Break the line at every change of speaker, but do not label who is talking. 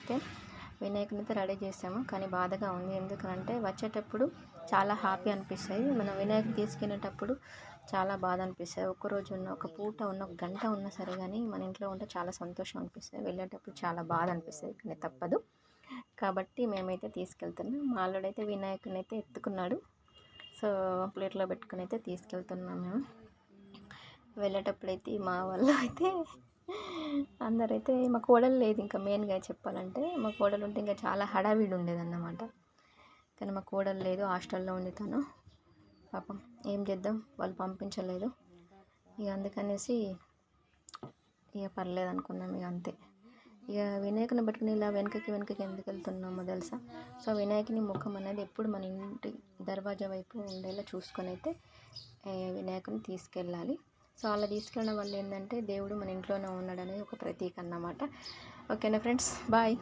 అయితే వినాయకుని అయితే రెడీ చేసాము. కానీ బాధగా ఉంది. ఎందుకంటే వచ్చేటప్పుడు చాలా హ్యాపీ అనిపిస్తుంది, మనం వినాయకుని తీసుకెళ్ళేటప్పుడు చాలా బాధ అనిపిస్తుంది. ఒక్కరోజు ఉన్న ఒక పూట ఉన్న ఒక గంట ఉన్నా సరే కానీ మన ఇంట్లో ఉంటే చాలా సంతోషం అనిపిస్తుంది, వెళ్ళేటప్పుడు చాలా బాధ అనిపిస్తుంది. కానీ తప్పదు కాబట్టి మేమైతే తీసుకెళ్తున్నాం. మా అల్లుడైతే వినాయకుని అయితే ఎత్తుకున్నాడు. సో ప్లేట్లో పెట్టుకుని అయితే తీసుకెళ్తున్నాం మేము. వెళ్ళేటప్పుడైతే మా వాళ్ళు అయితే అందరైతే, మా కోడలు లేదు ఇంకా, మెయిన్గా చెప్పాలంటే మా కోడలు ఉంటే ఇంకా చాలా హడావిడి ఉండేదన్నమాట. కానీ మా కోడలు లేదు, హాస్టల్లో ఉంది తను. పాపం ఏం చేద్దాం, వాళ్ళు పంపించలేదు. ఇక అందుకనేసి ఇక పర్లేదు అనుకున్నాం, ఇక అంతే. ఇక వినాయకుని పట్టుకుని ఇలా వెనకకి ఎందుకు వెళ్తున్నామో తెలుసా? సో వినాయకుని ముఖం అనేది ఎప్పుడు మన ఇంటి దర్వాజా వైపు ఉండేలా చూసుకొని అయితే వినాయకుని తీసుకెళ్ళాలి. సో అలా తీసుకెళ్ళడం వల్ల ఏంటంటే దేవుడు మన ఇంట్లోనే ఉన్నాడనేది ఒక ప్రతీక అన్నమాట. ఓకేనా ఫ్రెండ్స్, బాయ్.